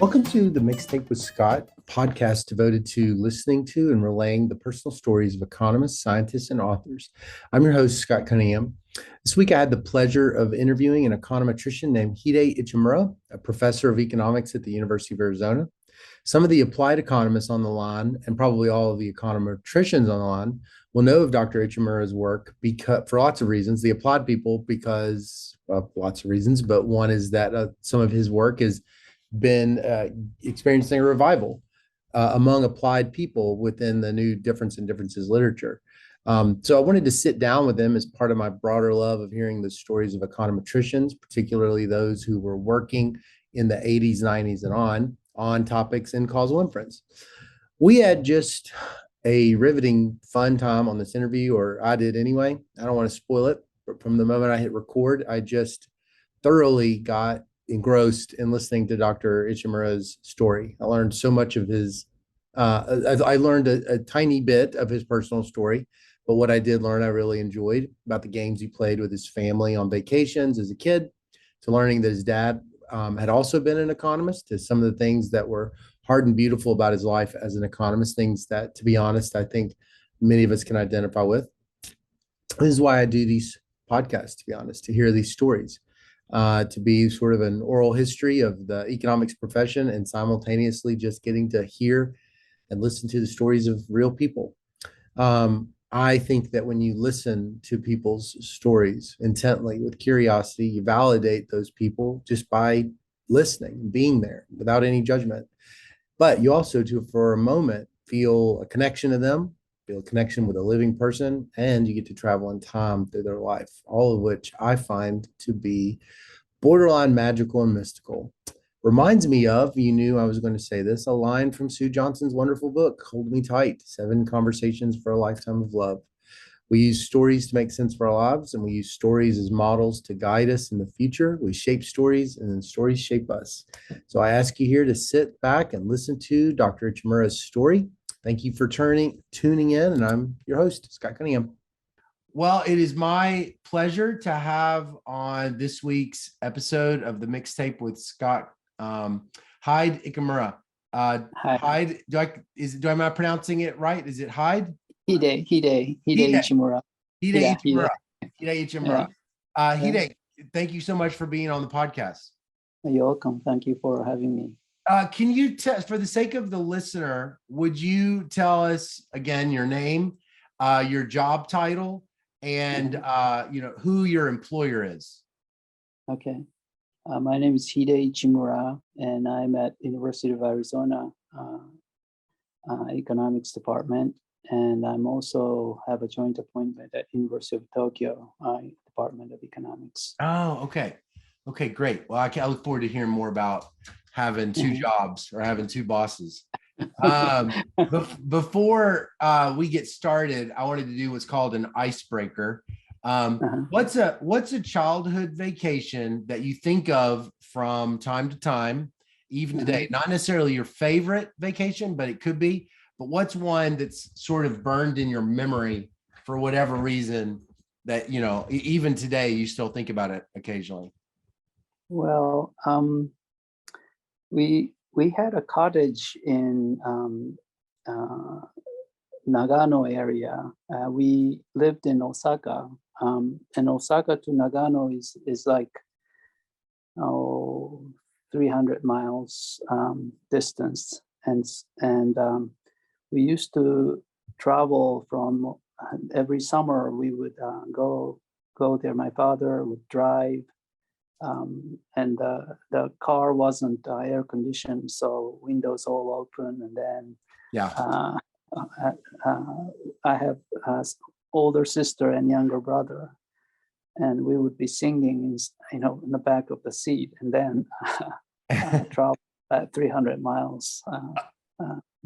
Welcome to the Mixtape with Scott, a podcast devoted to listening to and relaying the personal stories of economists, scientists, and authors. I'm your host, Scott Cunningham. This week, I had the pleasure of interviewing an econometrician named Hide Ichimura, a professor of economics at the University of Arizona. Some of the applied economists on the line, and probably all of the econometricians on the line, will know of Dr. Ichimura's work because, for lots of reasons. The applied people, because of lots of reasons, but one is that some of his work has been experiencing a revival among applied people within the new difference and differences literature. So I wanted to sit down with them as part of my broader love of hearing the stories of econometricians, particularly those who were working in the 80s, 90s, and on topics in causal inference. We had just a riveting, fun time on this interview, or I did anyway. I don't want to spoil it, but from the moment I hit record, I just thoroughly got engrossed in listening to Dr. Ichimura's story. I learned so much of his, I learned a tiny bit of his personal story, but what I did learn, I really enjoyed about the games he played with his family on vacations as a kid, to learning that his dad had also been an economist, to some of the things that were hard and beautiful about his life as an economist, things that, to be honest, I think many of us can identify with. This is why I do these podcasts, to be honest, to hear these stories. To be sort of an oral history of the economics profession and simultaneously just getting to hear and listen to the stories of real people. I think that when you listen to people's stories intently with curiosity, you validate those people just by listening, being there without any judgment. But you also, for a moment, feel a connection to them, feel a connection with a living person, and you get to travel in time through their life, all of which I find to be borderline magical and mystical. Reminds me of, you knew I was going to say this, a line from Sue Johnson's wonderful book, Hold Me Tight, 7 Conversations for a Lifetime of Love. We use stories to make sense of our lives, and we use stories as models to guide us in the future. We shape stories, and then stories shape us. So I ask you here to sit back and listen to Dr. Ichimura's story. Thank you for tuning in, and I'm your host, Scott Cunningham. Well, it is my pleasure to have on this week's episode of the Mixtape with Scott, Hide Ichimura. Hide, am I pronouncing it right? Is it Hide? Hide Ichimura. Hide Ichimura. Hide, thank you so much for being on the podcast. You're welcome. Thank you for having me. Can you tell, for the sake of the listener, would you tell us again your name, your job title, and who your employer is? Okay. My name is Hide Ichimura, and I'm at University of Arizona Economics Department, and I'm also have a joint appointment at University of Tokyo Department of Economics. Oh, okay. Okay, great. Well, I look forward to hearing more about having 2 jobs or having 2 bosses. Before we get started, I wanted to do what's called an icebreaker. What's a childhood vacation that you think of from time to time, even today? Not necessarily your favorite vacation, but it could be. But what's one that's sort of burned in your memory for whatever reason that, even today you still think about it occasionally? Well, we had a cottage in Nagano area. We lived in Osaka, and Osaka to Nagano is like 300 miles distance, and we used to travel from every summer. We would go there. My father would drive. And the car wasn't air conditioned, so windows all open. And then I have older sister and younger brother, and we would be singing, in the back of the seat, and then travel at 300 miles.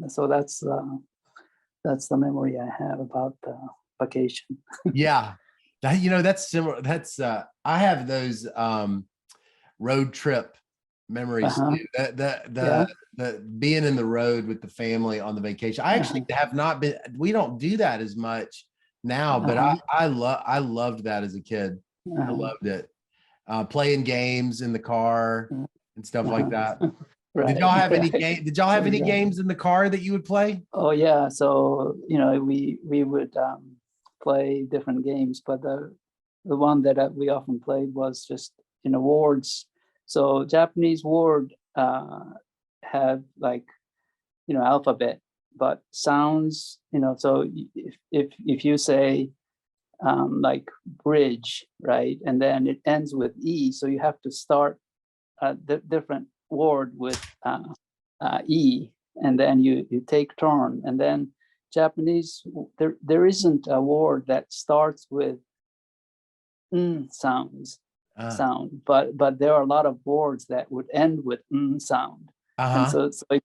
So that's the memory I have about the vacation. Yeah. That's similar. That's I have those road trip memories too. The being in the road with the family on the vacation. I actually have not been. We don't do that as much now, but I loved that as a kid. I loved it. Playing games in the car and stuff like that. Right. Did y'all have any Right. game? Did y'all have any Exactly. games in the car that you would play? Oh yeah. So we would play different games, but the one that we often played was just words. So Japanese word have like alphabet, but sounds. So if you say like bridge, right, and then it ends with e, so you have to start a different word with e, and then you take turn, and then Japanese, there isn't a word that starts with Uh, sound, but there are a lot of words that would end with sound. And uh-huh. so if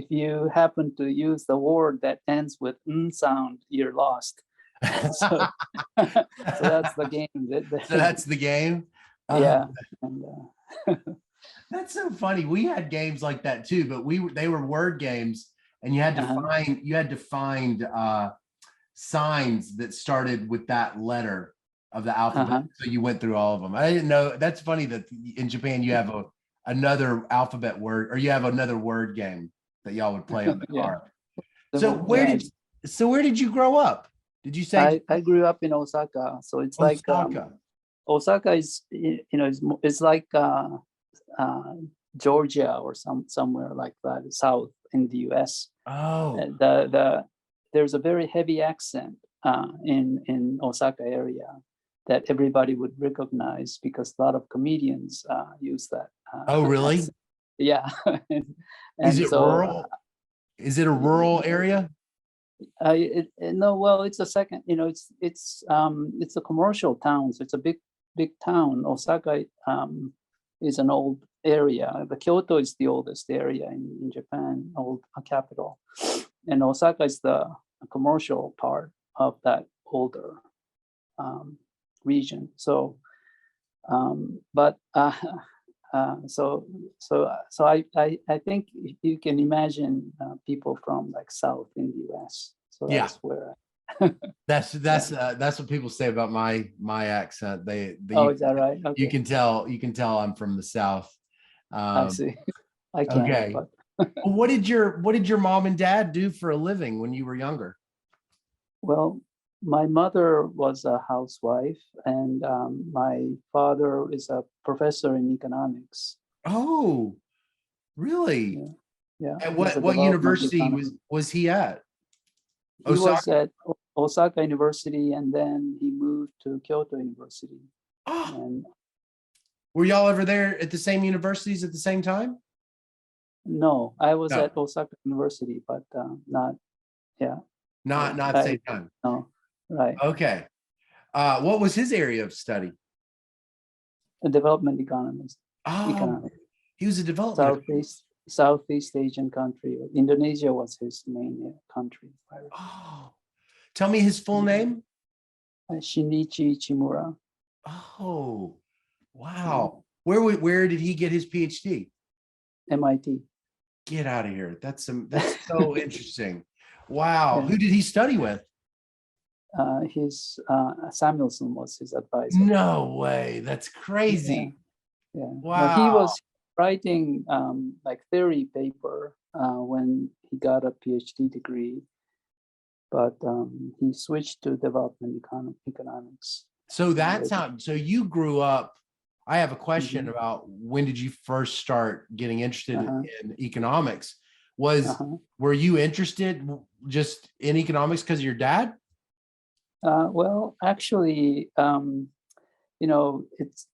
you happen to use the word that ends with sound, you're lost. so so that's the game. So that's the game. Uh, Yeah. And that's so funny. We had games like that too, but they were word games, and you had to uh-huh, find signs that started with that letter of the alphabet. uh-huh. So you went through all of them. I didn't know. That's funny that in Japan you have another alphabet word, or you have another word game that y'all would play on the Yeah. car. So Yeah. where did you grow up? Did you say I grew up in Osaka, so it's like Osaka? Osaka is it's like uh, Georgia or somewhere like that, south in the U.S. Oh, There's a very heavy accent in Osaka area that everybody would recognize because a lot of comedians use that oh, really? accent. Yeah, and, Is and it so rural? Is it a rural area? no, well, it's a second. It's a commercial town, so it's a big town. Osaka is an old area. The Kyoto is the oldest area in Japan, old capital, and Osaka is the commercial part of that older region. So, but so I think you can imagine people from like south in the U.S. So Yeah. that's where. That's what people say about my accent. Oh, is that right? You Okay, can tell I'm from the South. I Um, see. I can't, okay. but Well, what did your mom and dad do for a living when you were younger? well, my mother was a housewife, and my father is a professor in economics. Oh, really? Yeah, yeah, At he's a what development university economist. was he at? He was Osaka. at Osaka University, and then he moved to Kyoto University. Oh, And were y'all over there at the same universities at the same time? no, I was No, at Osaka University, but not, yeah, yeah, not same time. no, right. Okay. What was his area of study? A development economist, Oh, economic, he was a development. Southeast Asian country. Indonesia was his main country. Oh, tell me his full name. Shinichi Ichimura. Oh, Yeah. wow. Where did he get his PhD? MIT. Get out of here. That's so interesting. Wow. Yeah. Who did he study with? His Samuelson was his advisor. No way. That's Yeah, crazy. yeah. No, he Wow. was writing like theory paper when he got a PhD degree, but he switched to development economics. So you grew up. I have a question Mhm. about when did you first start getting interested Uh-huh. in economics? Uh-huh. Were you interested just in economics because of your dad? Well, actually, it's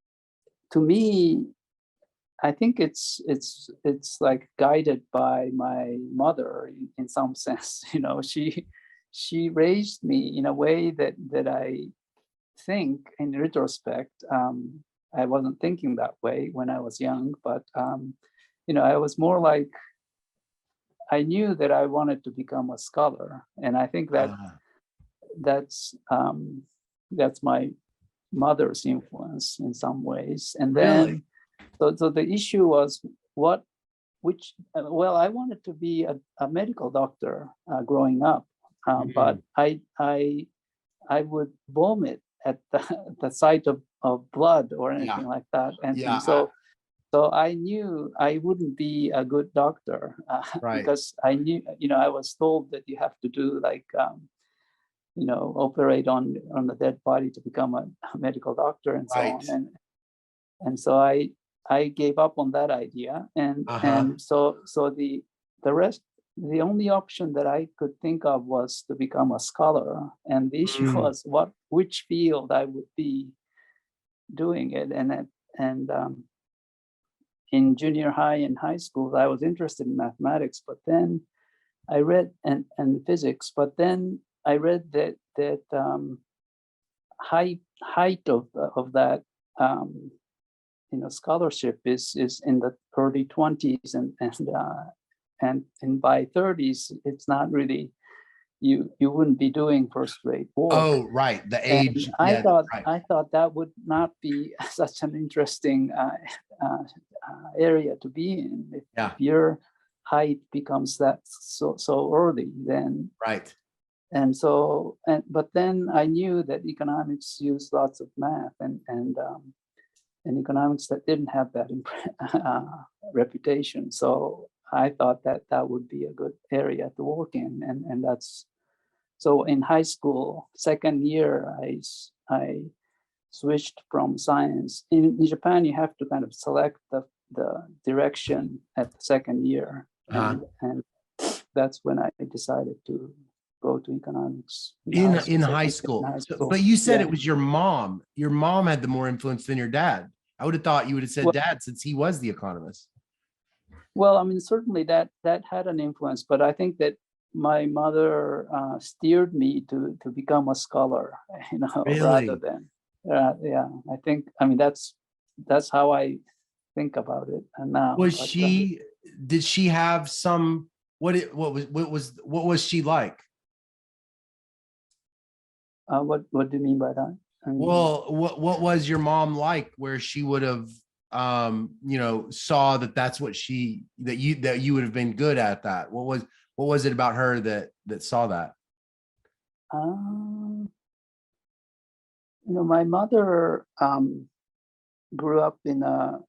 to me, I think it's like guided by my mother in some sense. She raised me in a way that I think in retrospect, I wasn't thinking that way when I was young, but I was more like I knew that I wanted to become a scholar, and I think that Uh, that's that's my mother's influence in some ways. And really? then so the issue was well, I wanted to be a medical doctor growing up, but Mhm. I would vomit at the sight of blood or Yeah. anything like that, and Yeah. so So I knew I wouldn't be a good doctor Right. because I knew, I was told that you have to do like, operate on the dead body to become a medical doctor and so Right. on. And so I gave up on that idea. And so the only option that I could think of was to become a scholar. And the issue was which field I would be doing it. And in junior high and high school, I was interested in mathematics, but then I read and physics, but then I read that height of that scholarship is in the early 20s, and by 30s it's not really, you wouldn't be doing first-rate work. Oh, right. The age. And I right. thought that would not be such an interesting area to be in. If your height becomes that so early, then right. And so, but then I knew that economics used lots of math and economics that didn't have that reputation. So I thought that would be a good area to work in, and that's. So in high school, second year, I switched from science. In Japan, you have to kind of select the direction at the second year, and that's when I decided to go to economics in high school. But you said it was your mom. Your mom had the more influence than your dad. I would have thought you would have said dad, since he was the economist. Well, I mean, certainly that had an influence, but I think that my mother steered me to become a scholar, Really? rather than, I think, I mean, that's how I think about it. And now, did she have some, what was she like? What do you mean by that? Well, what was your mom like, where she would have, saw that's what that you would have been good at that? What was it about her that saw that? My mother grew up in a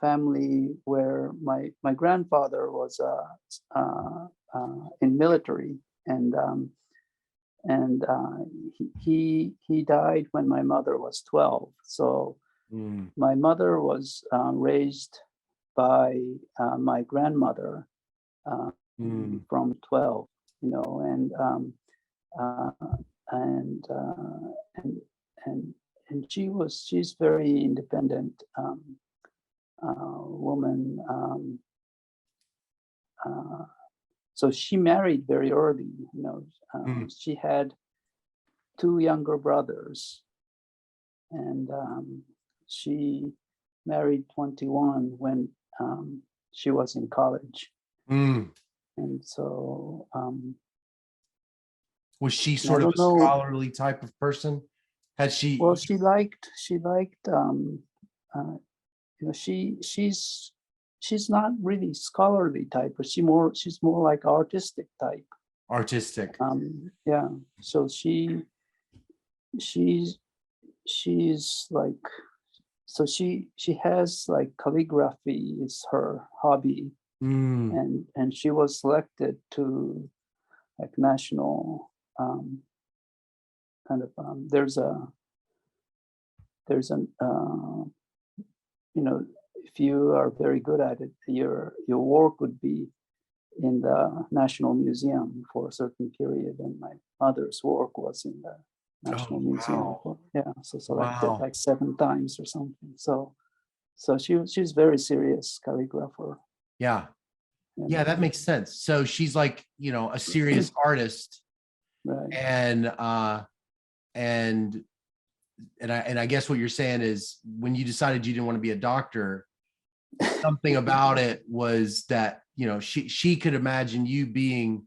family where my grandfather was in military, and he died when my mother was 12. So my mother was raised by my grandmother from 12, and she's very independent woman. So she married very early. She had 2 younger brothers, and she married 21 when she was in college. And so was she sort of a scholarly type of person? Had she? Well, she liked she's not really scholarly type, but she's more like artistic type. Artistic. Yeah. So she's like, so she has like calligraphy is her hobby, and she was selected to like national kind of there's an if you are very good at it, your work would be in the National Museum for a certain period, and my mother's work was in the National Museum. So selected like 7 times or something. So she's very serious calligrapher. Yeah, that makes sense. So she's like, a serious artist, right? And I guess what you're saying is, when you decided you didn't want to be a doctor, something about it was that, she could imagine you being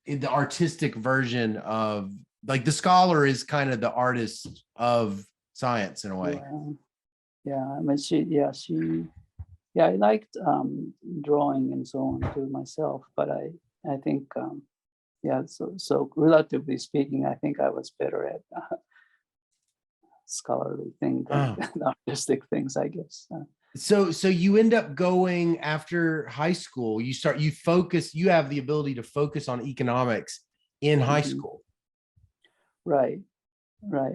in the artistic version of, like, the scholar is kind of the artist of science in a way. I mean, I liked drawing and so on too myself, but I think so relatively speaking, I think I was better at scholarly thing than artistic things, I guess. So you end up going after high school. You have the ability to focus on economics in high school. Right.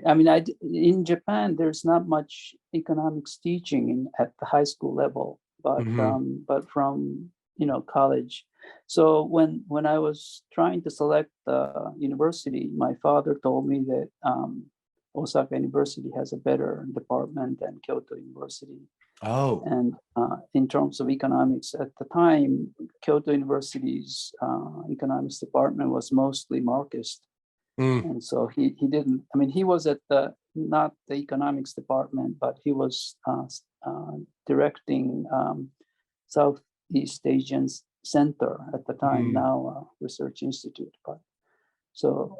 I mean, in Japan, there's not much economics teaching at the high school level, but from college. So when I was trying to select the university, my father told me that Osaka University has a better department than Kyoto University. Oh. And in terms of economics at the time, Kyoto University's economics department was mostly Marxist. And so he didn't, I mean, he was at not the economics department, but he was directing Southeast Asian Center at the time, now Research Institute. But so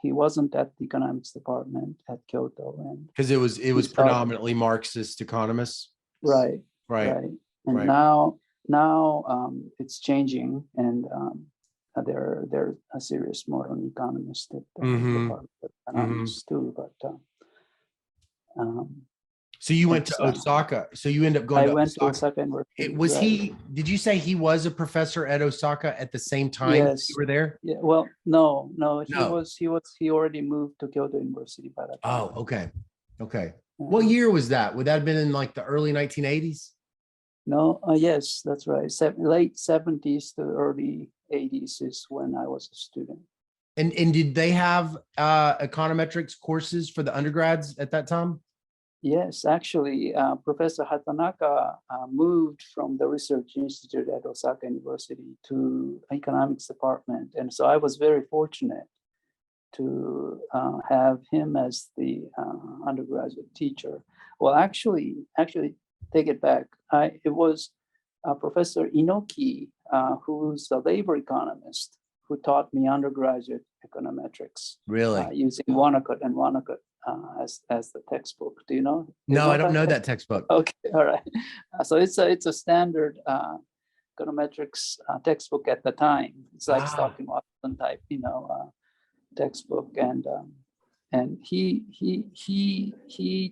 he wasn't at the economics department at Kyoto, and because it was predominantly Marxist economists. Right. And now it's changing, and they're a serious modern economist at the Department of Economics too. But so you went to Osaka. So you end up going. I went to Osaka and worked. Did you say he was a professor at Osaka at the same time yes. you were there? Yeah. Well, no. He already moved to Kyoto University by that time. Oh, okay. Yeah. What year was that? Would that have been in like the early 1980s? No. Yes, that's right. Late 70s to early 80s is when I was a student. And did they have econometrics courses for the undergrads at that time? Yes, actually, Professor Hatanaka moved from the Research Institute at Osaka University to economics department. And so I was very fortunate to have him as the undergraduate teacher. Well, actually, take it back. It was Professor Inoki, who's a labor economist, who taught me undergraduate econometrics. Really? Using Wanacott and Wanacott as the textbook. Do you know? No, I don't know that textbook. Okay, all right. So it's a standard econometrics textbook at the time. It's like Stockton Watson type, textbook, and he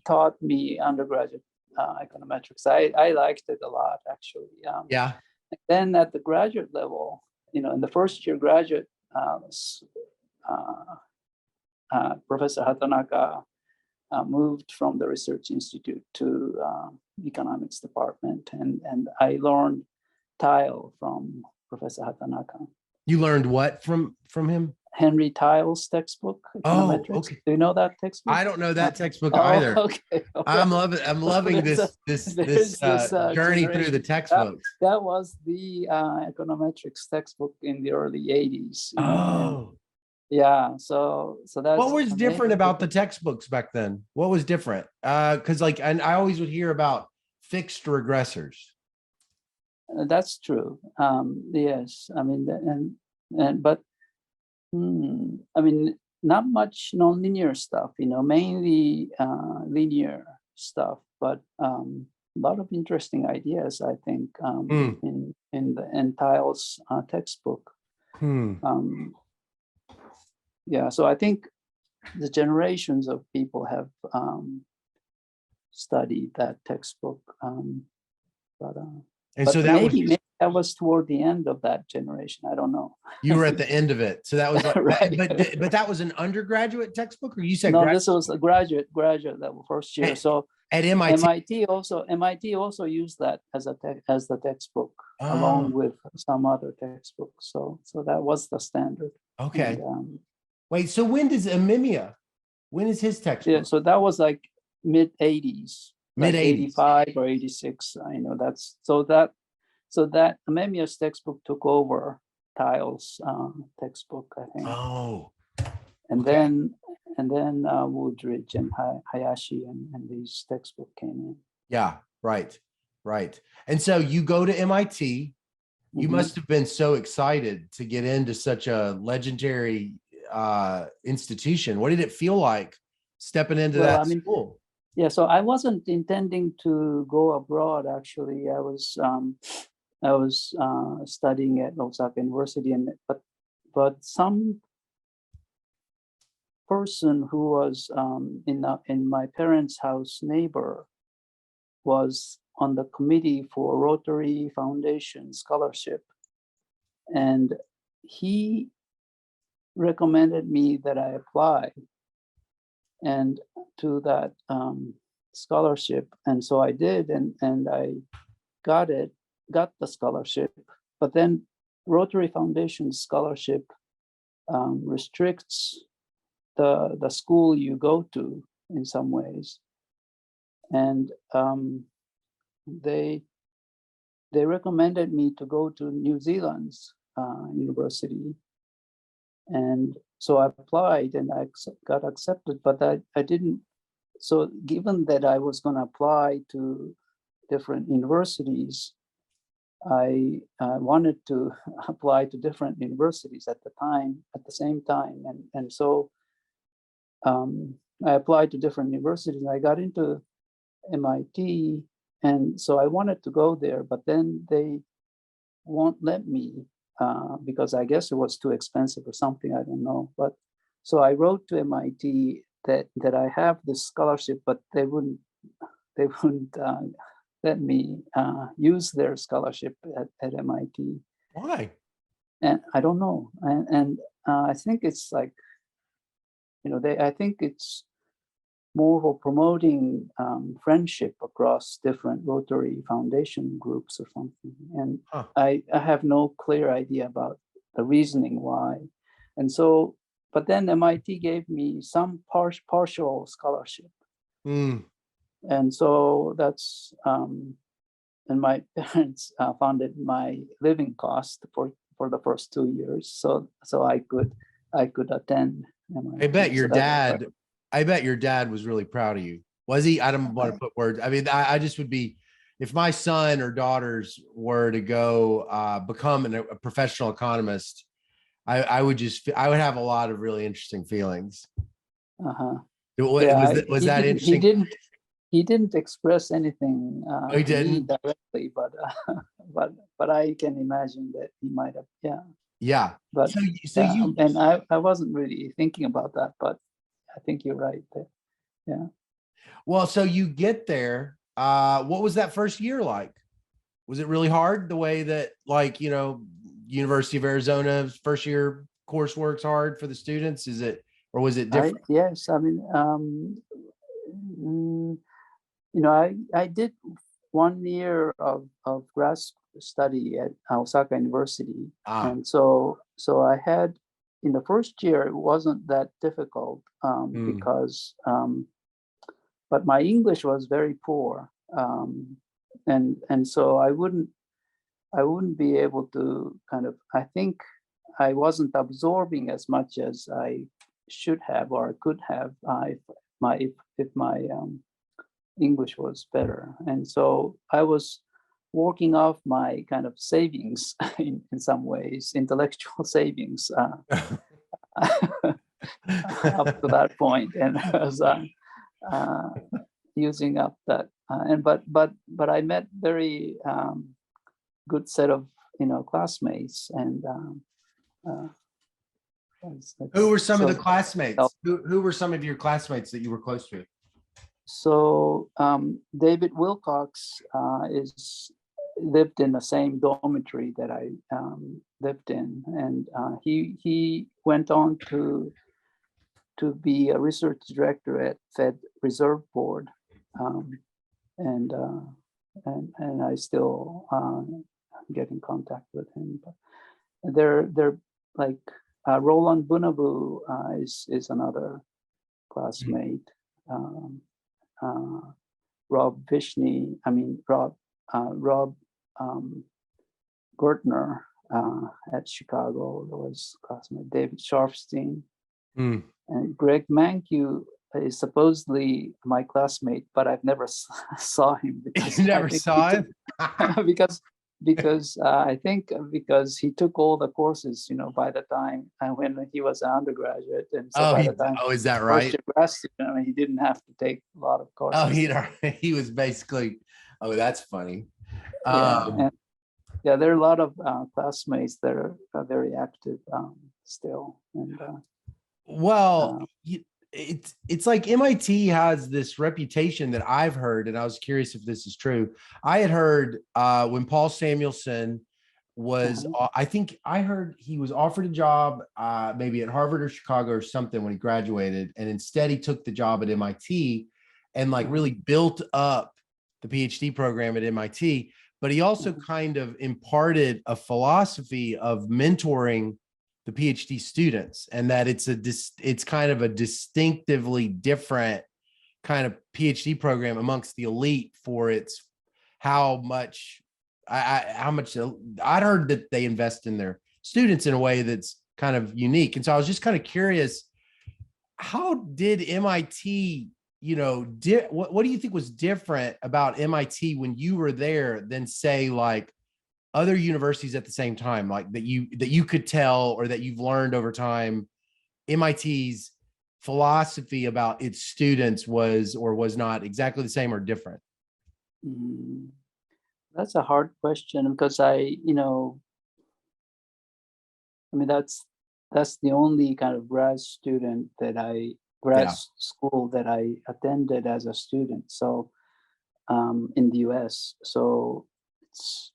taught me undergraduate econometrics. I liked it a lot, actually. Yeah. Then at the graduate level, in the first year graduate, Professor Hatanaka moved from the Research Institute to economics department, and I learned tile from Professor Hatanaka. You learned what from him? Henry Tile's textbook. Oh, okay. Do you know that textbook? I don't know that textbook either. Okay. I'm loving this journey through the textbooks. That was the econometrics textbook in the early 80s. Yeah. So that's what was different about the textbooks back then? What was different? Because and I always would hear about fixed regressors. That's true. Yes. I mean, but I mean, not much nonlinear stuff, mainly linear stuff, but a lot of interesting ideas, I think, in the Tile's textbook. Yeah, so I think the generations of people have studied that textbook, so maybe that was toward the end of that generation. I don't know. You were at the end of it, so that was like, right. But that was an undergraduate textbook, or you said no? This was a graduate level, first year. So at MIT also used that as the textbook along with some other textbooks. So that was the standard. Okay. And, wait, so when is his textbook? Yeah, so that was like mid 80s. Mid 80s. 85 or 86. I know that's so that Amemiya's textbook took over Tile's textbook, I think. Oh. And then Woodridge and Hayashi and these textbook came in. Yeah, right. And so you go to MIT. You must have been so excited to get into such a legendary institution. What did it feel like stepping into that school? Yeah, so I wasn't intending to go abroad. Actually, I was studying at Osaka University, but some person who was in my parents' house neighbor was on the committee for Rotary Foundation scholarship, and he recommended me that I apply and to that scholarship, and so I did, and I got the scholarship. But then Rotary Foundation scholarship restricts the school you go to in some ways, and they recommended me to go to New Zealand's university, and so I applied and I got accepted, but I didn't. So given that I was going to apply to different universities, I wanted to apply to different universities at the same time, and so I applied to different universities. I got into MIT, and so I wanted to go there, but then they won't let me because I guess it was too expensive or something, I don't know. But so I wrote to MIT that I have this scholarship, but they wouldn't let me use their scholarship at MIT. Why? And I don't know. And I think it's like, I think it's more for promoting friendship across different Rotary Foundation groups or something. And I have no clear idea about the reasoning why. And so, but then MIT gave me some partial scholarship. And so that's, and my parents funded my living cost for the first 2 years. So I could attend MIT. I bet your dad was really proud of you. Was he? I don't want to put words. I mean, I just would be, if my son or daughters were to go become a professional economist, I would have a lot of really interesting feelings. Was that interesting? He didn't express anything he didn't directly, but I can imagine that he might have. Yeah. But and I wasn't really thinking about that, but I think you're right there. Yeah. Well, so you get there. What was that first year like? Was it really hard the way that, like, University of Arizona's first year coursework's hard for the students? Is it, or was it different? Yes. I mean, I did 1 year of grad study at Osaka University. And so I had, in the first year, it wasn't that difficult because, but my English was very poor. And so I wouldn't be able to I think I wasn't absorbing as much as I should have or could have if my English was better. And so I was working off my kind of savings in some ways, intellectual savings up to that point, and I was using up that. But I met very good set of classmates, and who were some of the classmates? Who were some of your classmates that you were close to? So David Wilcox lived in the same dormitory that I lived in, and he went on to be a research director at Fed Reserve Board, and I still get in contact with him. But they're like Roland Bunabu is another classmate. Rob Gertner at Chicago was classmate. David Sharfstein and Greg Mankiw is supposedly my classmate, but I've never saw him. You never saw him? because I think because he took all the courses, by the time when he was an undergraduate, and so by the time is that right? He didn't have to take a lot of courses. He was basically. Oh, that's funny. There are a lot of classmates that are very active still, and Well, Uh, it's like MIT has this reputation that I've heard, and I was curious if this is true. I had heard when Paul Samuelson was, uh-huh, I think I heard he was offered a job maybe at Harvard or Chicago or something when he graduated, and instead he took the job at MIT and like uh-huh, really built up the PhD program at MIT. But he also uh-huh. kind of imparted a philosophy of mentoring the PhD students, and that it's kind of a distinctively different kind of PhD program amongst the elite for its how much how much I'd heard that they invest in their students in a way that's kind of unique. And so I was just kind of curious, how did MIT, what do you think was different about MIT when you were there than say like other universities at the same time, like that you could tell or that you've learned over time MIT's philosophy about its students was or was not exactly the same or different? Mm, that's a hard question because I mean, that's the only kind of grad Yeah. school that I attended as a student. So in the US. So it's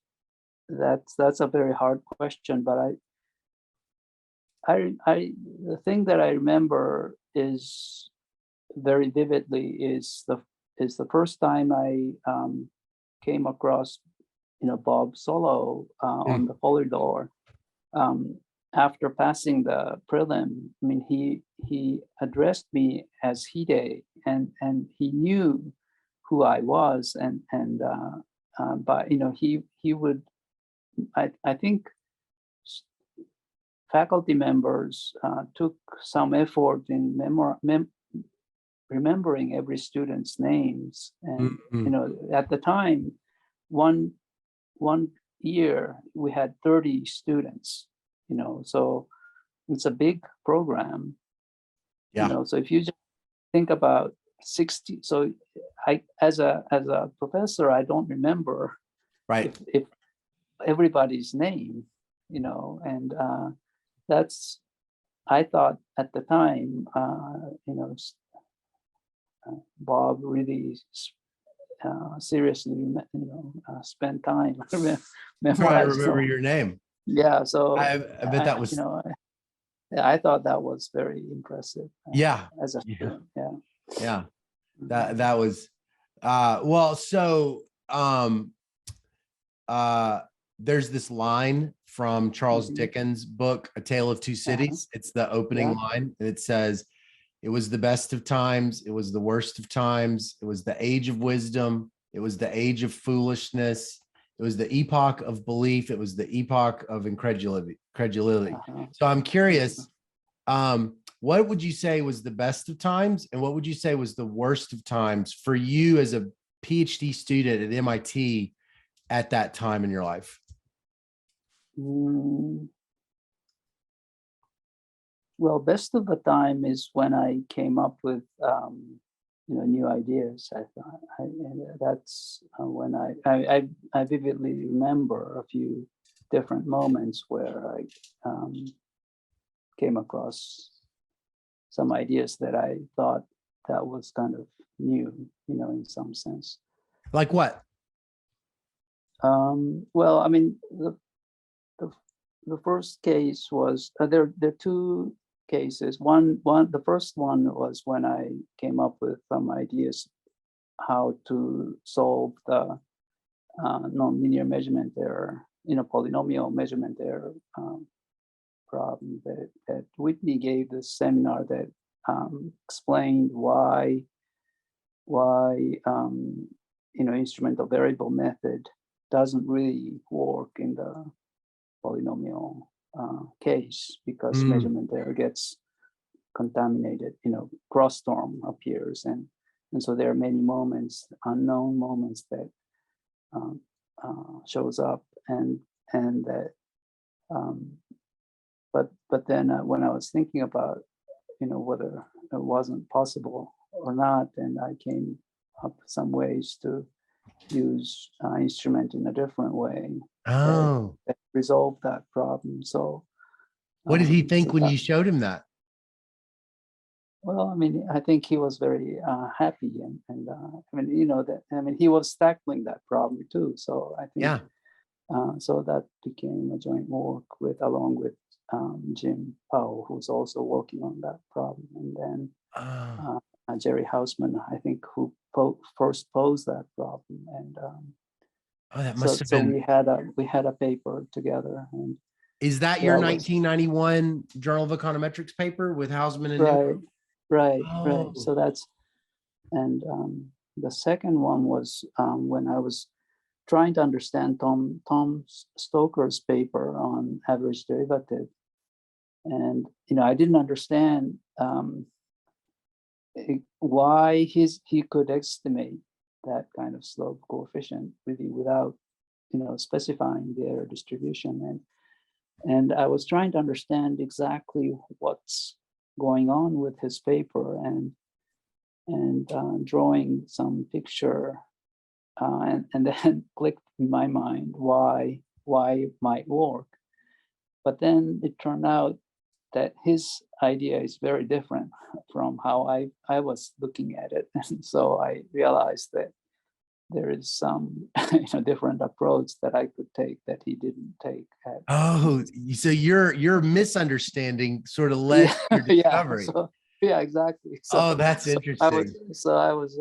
that's a very hard question. But the thing that I remember is very vividly is the first time I came across Bob Solo on Mm. the Polydor. Um, after passing the prelim, I mean, he addressed me as Hide, and he knew who I was, but he would, I think faculty members took some effort in remembering every student's names, and Mm-hmm. at the time, one one year we had 30 students, so it's a big program, Yeah. so if you just think about 60, so I as a professor, I don't remember Right. if everybody's name, and that's, I thought at the time, Bob really seriously, spent time Trying to memorizing. remember your name. Yeah, so I bet that was, I thought that was very impressive yeah. as a Yeah. student. Yeah. Yeah. Mhm. That was well, so uh there's this line from Charles Mhm. Dickens' book A Tale of Two Uh-huh. Cities. It's the opening Yeah. line, and it says, "It was the best of times, it was the worst of times, it was the age of wisdom, it was the age of foolishness, it was the epoch of belief, it was the epoch of incredulity." Uh-huh. So I'm Uh-huh. curious, what would you say was the best of times, and what would you say was the worst of times for you as a PhD student at MIT at that time in your life? Mm, well, best of the time is when I came up with new ideas. I thought and that's when I vividly remember a few different moments where I came across some ideas that I thought that was kind of new, in some sense. Like what? Well, I mean, the, the first case was there are two cases. The first one was when I came up with some ideas how to solve the nonlinear measurement error, polynomial measurement error problem that Whitney gave this seminar that explained why instrumental variable method doesn't really work in the polynomial case because Mm. measurement error gets contaminated, cross storm appears, and so there are many moments, unknown moments that um, shows up, and that um, but then when I was thinking about whether it wasn't possible or not, and I came up with some ways to use instrument in a different way that, Oh, that resolve that problem. So what did he think so when that you showed him that? Well, I mean, I think he was very happy, and I mean, you know, that I mean, he was tackling that problem too. So I think Yeah. so that became a joint work with along with Jim Powell, who's also working on that problem, and then Oh, Jerry Hausman, I think, who first posed that problem, and oh, that must so have so been. we had a paper together, and Is that so your that was 1991 Journal of Econometrics paper with Hausman and New? right, right. Oh, So that's and the second one was when I was trying to understand Tom Stoker's paper on average derivative, and you know I didn't understand why he could estimate that kind of slope coefficient really without specifying the error distribution, and I was trying to understand exactly what's going on with his paper, and drawing some picture, and then clicked in my mind why it might work. But then it turned out that his idea is very different from how I was looking at it. And so I realized that there is some different approach that I could take that he didn't take. oh, so your misunderstanding sort of led Yeah, to your yeah. discovery. So yeah, exactly. Oh, that's interesting. I was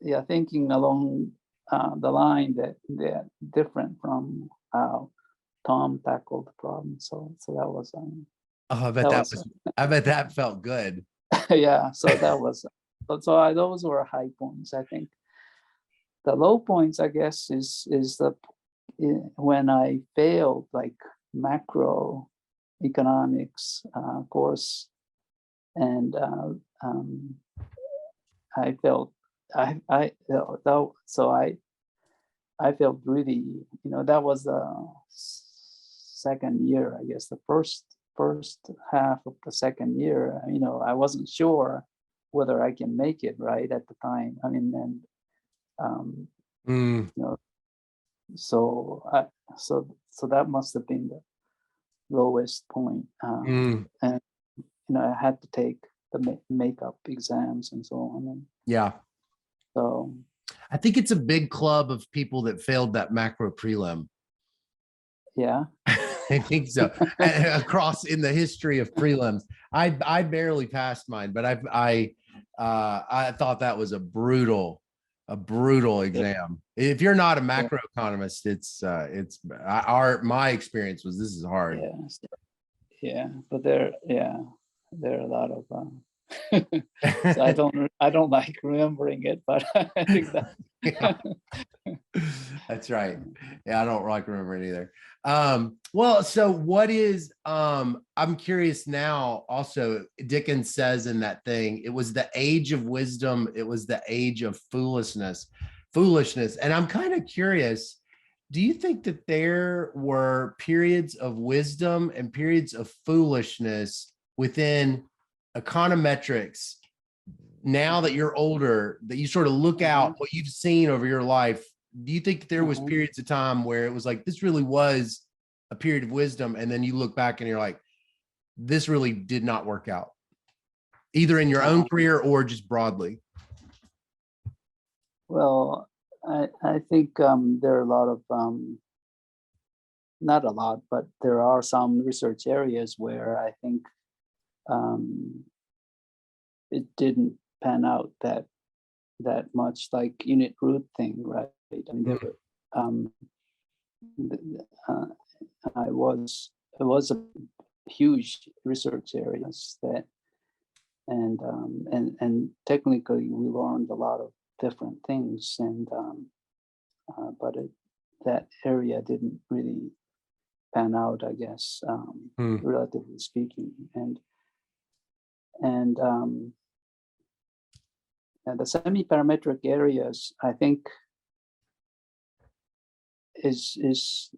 yeah, thinking along the line that they're different from how Tom tackled the problem. So that was Oh, that was I bet that felt good. yeah. So that was those were high points. I think the low points, I guess, is the when I failed like macro economics course, and I felt so I felt really, that was the second year, I guess. The first half of the second year, I wasn't sure whether I can make it right at the time. I mean, and Mm, you know, so so that must have been the lowest point. mm, And I had to take the makeup exams and so on. And yeah. so I think it's a big club of people that failed that macro prelim. yeah. I think so. Across in the history of prelims, I barely passed mine, but I thought that was a brutal Yeah. exam. If you're not a Yeah. macroeconomist, my experience was this is hard. Yeah. Yeah, but there are a lot of so I don't like remembering it, but I think that Yeah, that's right. Yeah, I don't like remembering either. Well, so what is I'm curious now also, Dickens says in that thing, it was the age of wisdom, it was the age of foolishness. And I'm kind of curious, do you think that there were periods of wisdom and periods of foolishness within econometrics now that you're older, that you sort of look out what you've seen over your life? Do you think there was periods of time where it was like, this really was a period of wisdom, and then you look back and you're like, this really did not work out, either in your own career or just broadly? well, I think there are a lot of not a lot, but there are some research areas where I think it didn't pan out that much, like unit root thing, right? I mean, there were, uh, it was a huge research areas that, and technically we learned a lot of different things, and but that area didn't really pan out, I guess, relatively speaking, and the semi-parametric areas, I think, is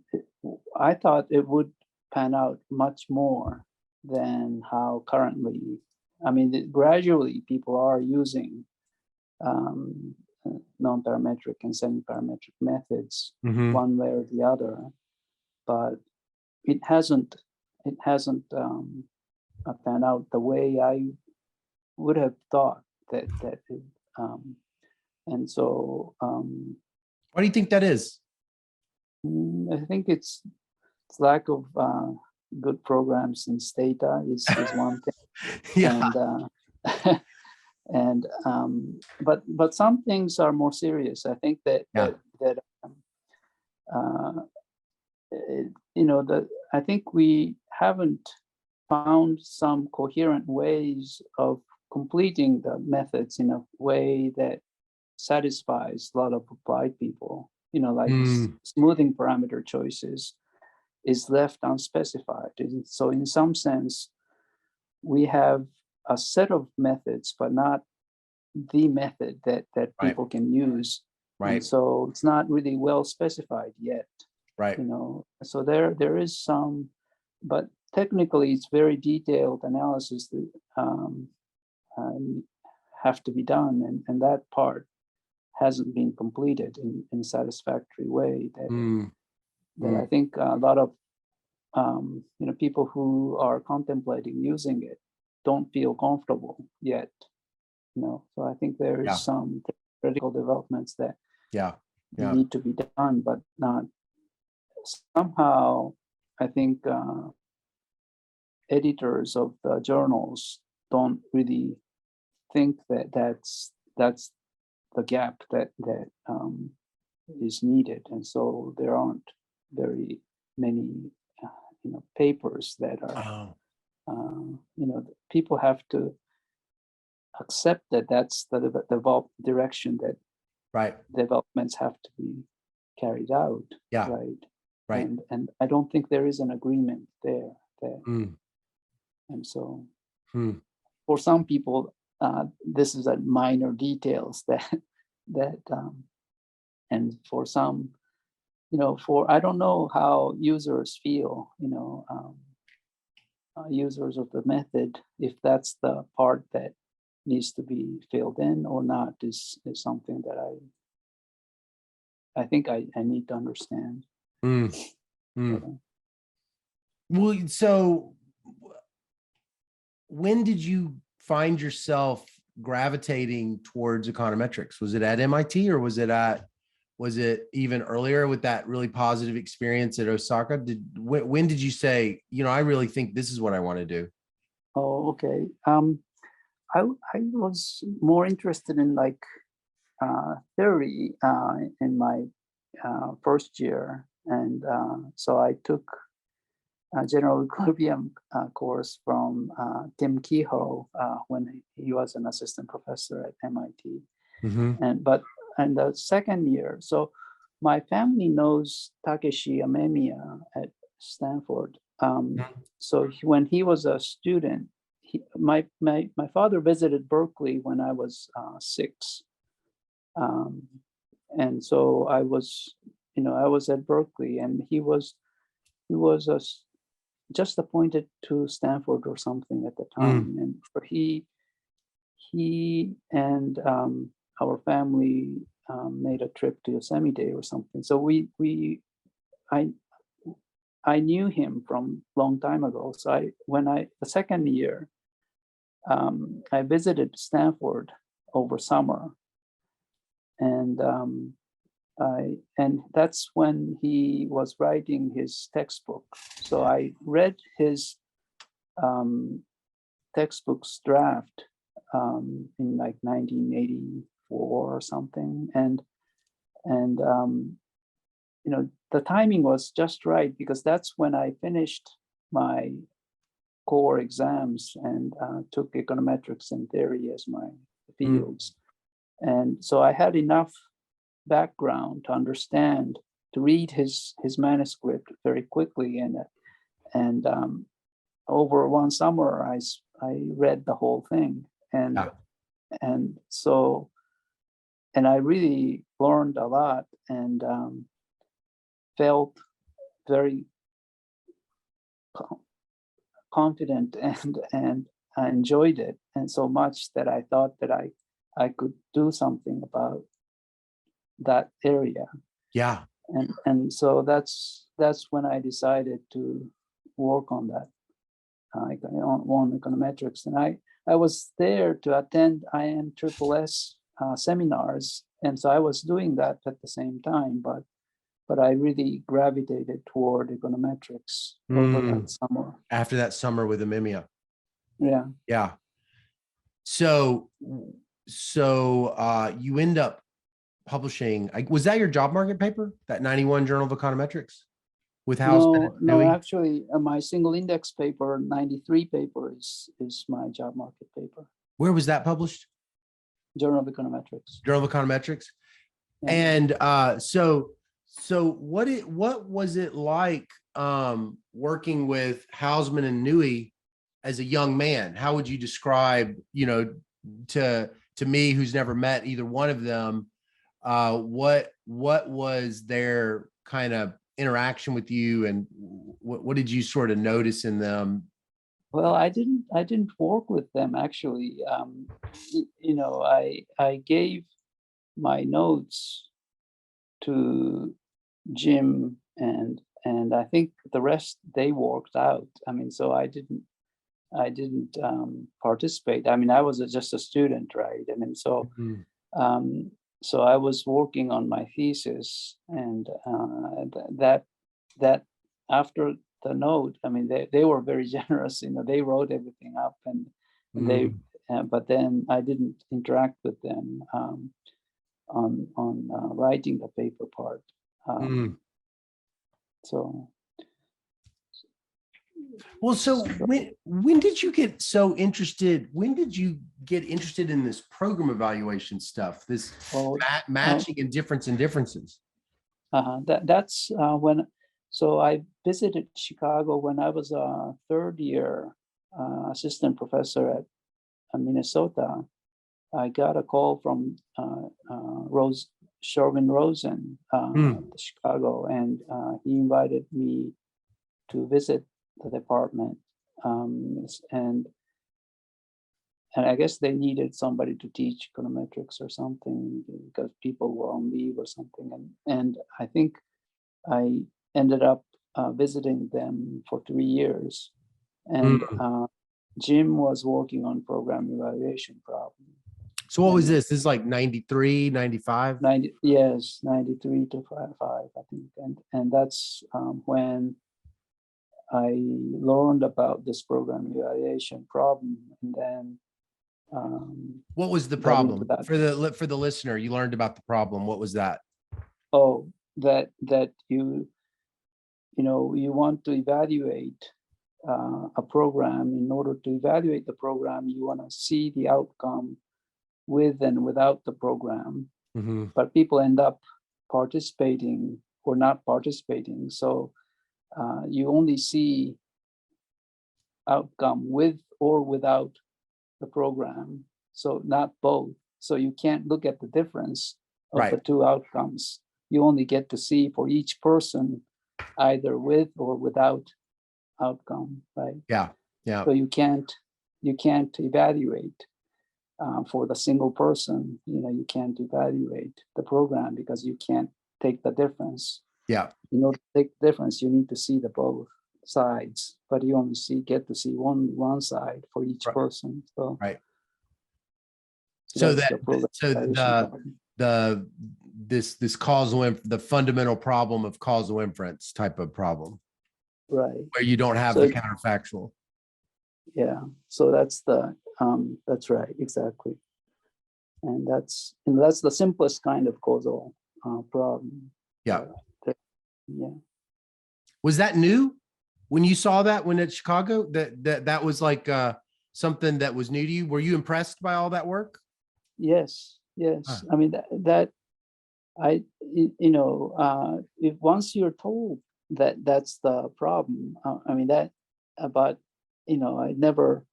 I thought it would pan out much more than how currently. I mean, gradually people are using non-parametric and semi-parametric methods one way or the other, but it hasn't panned out the way would have thought that and so Why do you think that is? I think it's lack of good programs in Stata is one thing. Yeah. And but some things are more serious. I think that I think we haven't found some coherent ways of completing the methods in a way that satisfies a lot of applied people. Like smoothing parameter choices is left unspecified. And so in some sense, we have a set of methods, but not the method that people can use. Right. And so it's not really well specified yet. Right. So there is some, but technically it's very detailed analysis that have to be done, and that part hasn't been completed in a satisfactory way. That I think a lot of people who are contemplating using it don't feel comfortable yet. So I think there is some critical developments that need to be done, but not somehow. I think editors of the journals don't really think that that's the gap that is needed, and so there aren't very many papers that are people have to accept that that's the direction that developments have to be carried out. Right. And I don't think there is an agreement there. And so for some people, this is a minor details that and for some, I don't know how users feel, users of the method, if that's the part that needs to be filled in or not is something that I think I need to understand. Well, so when did you find yourself gravitating towards econometrics? Was it at MIT, or was it even earlier with that really positive experience at Osaka? When did you say, I really think this is what I want to do? Oh, okay. I was more interested in theory in my first year, and so I took a general equilibrium course from Tim Kehoe when he was an assistant professor at MIT. And the second year, so my family knows Takeshi Amemiya at Stanford. So when he was a student, my father visited Berkeley when I was 6, and so I was at Berkeley, and he was just appointed to Stanford or something at the time, and he and our family made a trip to Yosemite or something. So I knew him from long time ago. So the second year, I visited Stanford over summer, and that's when he was writing his textbook. So I read his textbook's draft in 1984 or something, and the timing was just right, because that's when I finished my core exams and took econometrics and theory as my fields. And so I had enough background to understand, to read his manuscript very quickly, and over one summer I read the whole thing, and I really learned a lot, and felt very confident, and I enjoyed it, and so much that I thought that I could do something about that area. And so that's when I decided to work on that on econometrics. And I was there to attend IMSSS seminars, and so I was doing that at the same time. But I really gravitated toward econometrics over that summer. After that summer with Amimia. Yeah. Yeah. So you end up publishing, was that your job market paper, that 91 Journal of Econometrics with Hausman? No, actually, my single index paper, 93 paper is my job market paper. Where was that published? Journal of Econometrics. Journal of Econometrics. Yeah. And so what was it like working with Hausman and Nui as a young man? How would you describe, to me, who's never met either one of them, what was their kind of interaction with you, and what did you sort of notice in them? Well, I didn't work with them actually. I gave my notes to Jim and I think the rest they worked out. I mean, so I didn't participate. I mean, I was just a student, right? I mean, so so I was working on my thesis, and that after the note, I mean, they were very generous. They wrote everything up, and they. But then I didn't interact with them on writing the paper part. So. Well, so when did you get so interested? When did you get interested in this program evaluation stuff? This matching and differences. That's when. So I visited Chicago when I was a third year assistant professor at Minnesota. I got a call from Sherwin Rosen at Chicago, and he invited me to visit the department, and I guess they needed somebody to teach econometrics or something because people were on leave or something, and I think I ended up visiting them for 3 years, and Jim was working on program evaluation problem. So what was this? This is like 93, 95? 90, yes, 93 to 5, I think, and that's when I learned about this program evaluation problem, and then. What was the problem for the listener? You learned about the problem. What was that? Oh, that you want to evaluate a program. In order to evaluate the program, you want to see the outcome with and without the program. But people end up participating or not participating. So you only see outcome with or without the program, so not both. So you can't look at the difference of the two outcomes. You only get to see for each person either with or without outcome, right? Yeah. So you can't evaluate for the single person. You can't evaluate the program because you can't take the difference. Yeah. In order to take the difference, you need to see the both sides, but you only get to see one side for each person. So this causal the fundamental problem of causal inference type of problem, right? Where you don't have the counterfactual. Yeah. So that's right, exactly, and that's the simplest kind of causal problem. Yeah. Yeah. Was that new? When you saw that when at Chicago, that was like something that was new to you? Were you impressed by all that work? Yes. I mean if once you're told that that's the problem, I mean but I never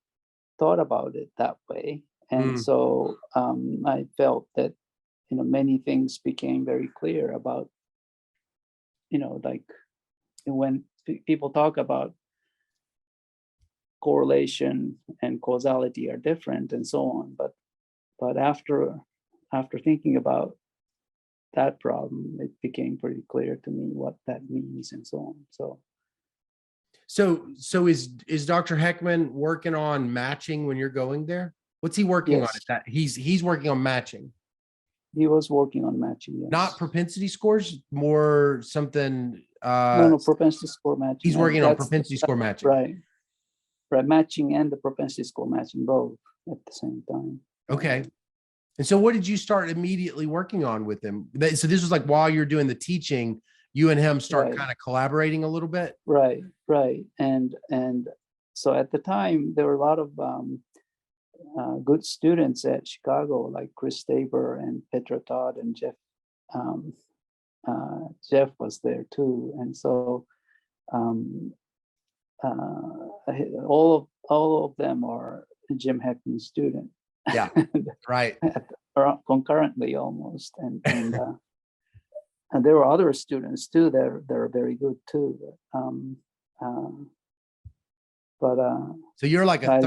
thought about it that way, and so I felt that many things became very clear about like when people talk about correlation and causality are different and so on, but after thinking about that problem, it became pretty clear to me what that means and so on. So is Dr. Heckman working on matching when you're going there? What's he working on Yes, at that? He's working on matching, he was working on matching. Yes. not propensity scores, more something. No, propensity score matching. He's working on propensity score matching. Right. Right. Matching and the propensity score matching both at the same time. Okay. And so what did you start immediately working on with him? So this was like while you're doing the teaching, you and him start kind of collaborating a little bit? Right. And so at the time, there were a lot of good students at Chicago, like Chris Tabor and Petra Todd and Jeff. Jeff was there too. And so all of them are Jim Heckman's student. Yeah, right. Concurrently almost. And there were other students too that are very good too. So you're like a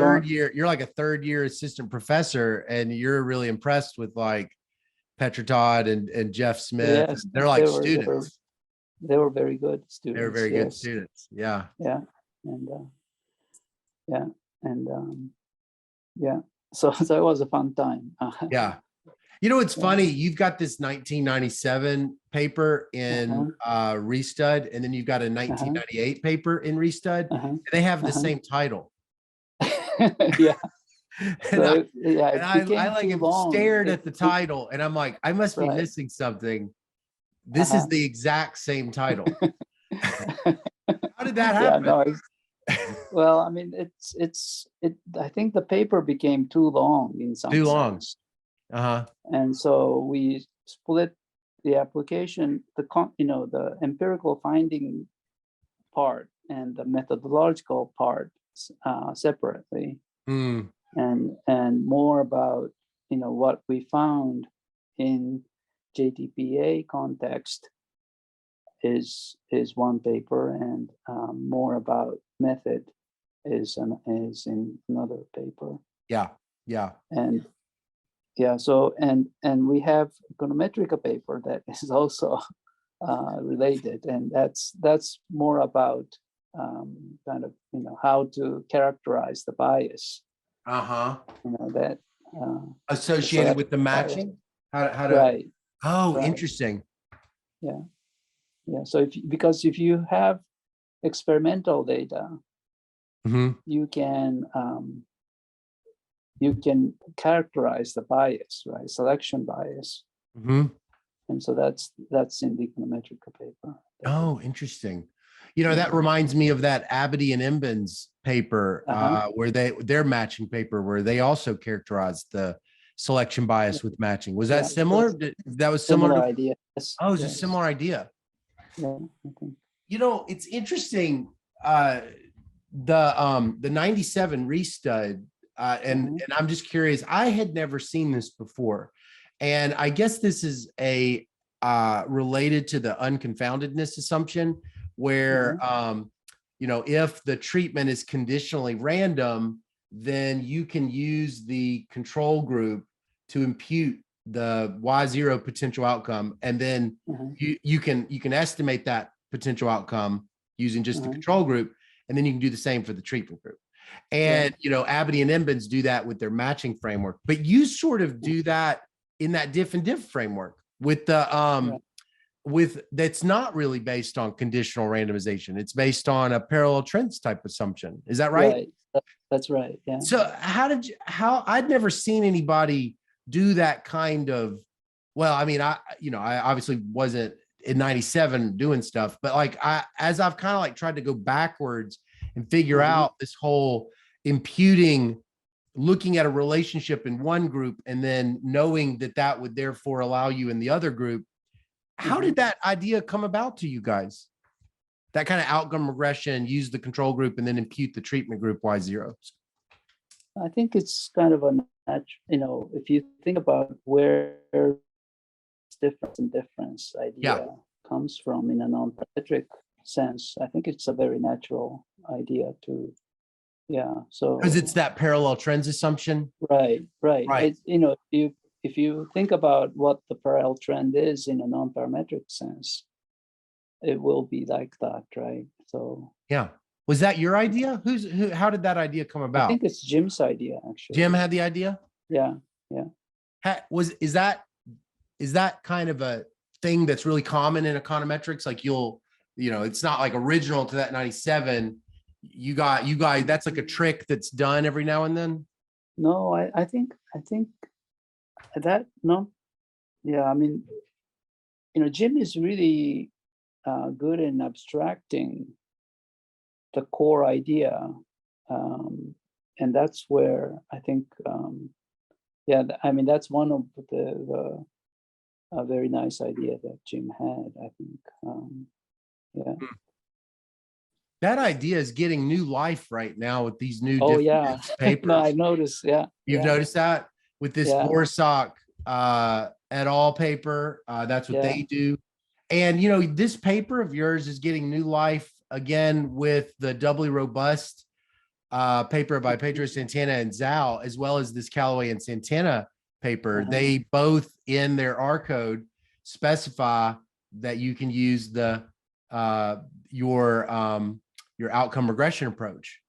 third year assistant professor, and you're really impressed with like Petra Todd and Jeff Smith. Yes, they're like students. They were very good students. They were very good students. Yeah. Yeah. So it was a fun time. Yeah. You know, it's funny. You've got this 1997 paper in Restud, and then you've got a 1998 paper in Restud. And they have the same title. Yeah. I like stared at the title, and I'm like, I must be missing something. This is the exact same title. How did that happen? Yeah, no, well, I mean, I think the paper became too long in some sense. And so we split the application, the empirical finding part and the methodological part separately, and more about what we found in JTPA context is one paper, and more about method is in another paper. Yeah. And so and we have Econometrica paper that is also related, and that's more about kind of how to characterize the bias. That associated with the matching. How to right. Oh, right. Interesting. Yeah. So because if you have experimental data, you can characterize the bias, right? Selection bias. And so that's in the Econometrica paper. Oh, interesting. That reminds me of that Abadie and Imbens paper, where their matching paper, where they also characterized the selection bias with matching. Was that similar? That was similar idea. Yes. Oh, it's a similar idea. Yeah. It's interesting. The 97 restud, and I'm just curious. I had never seen this before, and I guess this is a related to the unconfoundedness assumption, where if the treatment is conditionally random, then you can use the control group to impute the Y0 potential outcome, and then you can estimate that potential outcome using just the control group, and then you can do the same for the treatment group. And Abadie and Imbens do that with their matching framework, but you sort of do that in that diff-in-diff framework with the that's not really based on conditional randomization. It's based on a parallel trends type assumption. Is that right? That's right. Yeah. So how I'd never seen anybody do that kind of, well, I mean, I obviously wasn't in 97 doing stuff, but as I've kind of like tried to go backwards and figure out this whole imputing, looking at a relationship in one group and then knowing that would therefore allow you in the other group. How did that idea come about to you guys? That kind of outcome regression, use the control group and then impute the treatment group Y0. I think it's kind of a natural, if you think about where difference idea comes from in a non-parametric sense, I think it's a very natural idea to, so. Because it's that parallel trends assumption. Right. If you think about what the parallel trend is in a non-parametric sense, it will be like that, right? So Was that your idea? How did that idea come I about? think it's Jim's idea, actually. Jim had the idea? Yeah, yeah. Is that kind of a thing that's really common in econometrics? Like it's not like original to that 97. You guys, that's like a trick that's done every now and then. No, I think that, no, yeah, I mean, Jim is really good in abstracting the core idea. And that's where I think, yeah, I mean, that's one of the a very nice idea that Jim had, I think. Yeah. That idea is getting new life right now with these new Oh, yeah. papers. No, I noticed. Yeah. You've noticed that with this Borusyak et al. Paper. That's what they do. And, this paper of yours is getting new life again with the doubly robust paper by Sant'anna and Zhao, as well as this Callaway and Sant'anna paper. They both in their R code specify that you can use the your outcome regression approach.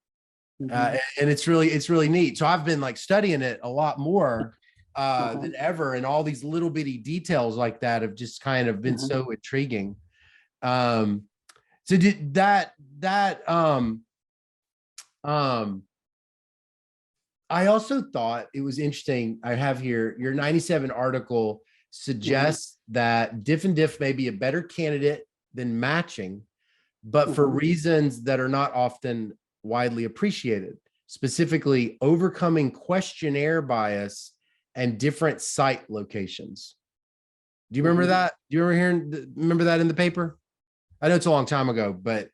And it's really neat. So I've been like studying it a lot more than ever, and all these little bitty details like that have just kind of been so intriguing. So did that I also thought it was interesting. I have here your 97 article suggests that diff-in-diff may be a better candidate than matching, but for reasons that are not often widely appreciated, specifically overcoming questionnaire bias and different site locations. Do you remember that? Do you remember that in the paper? I know it's a long time ago, but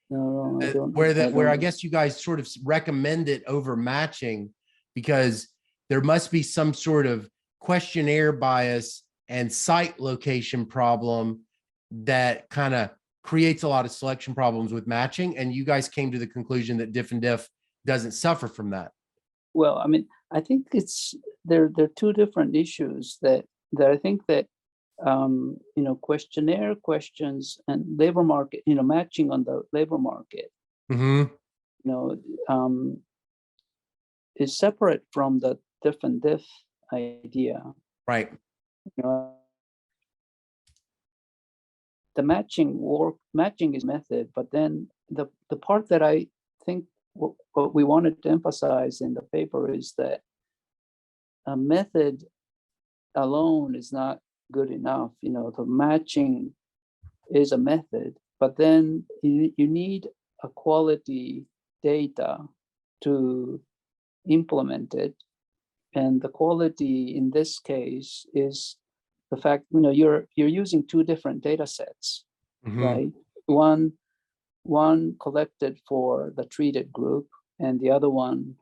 no, I don't, where I guess you guys sort of recommend it over matching because there must be some sort of questionnaire bias and site location problem that kind of creates a lot of selection problems with matching. And you guys came to the conclusion that diff-in-diff doesn't suffer from that. Well, I mean, I think there are two different issues that I think that questionnaire questions and labor market, matching on the labor market, is separate from the diff-in-diff idea. Right. The matching is method, but then the part that I think what we wanted to emphasize in the paper is that a method alone is not good enough. The matching is a method, but then you need a quality data to implement it. And the quality in this case is the fact, you're using two different data sets, right? One collected for the treated group, and the other one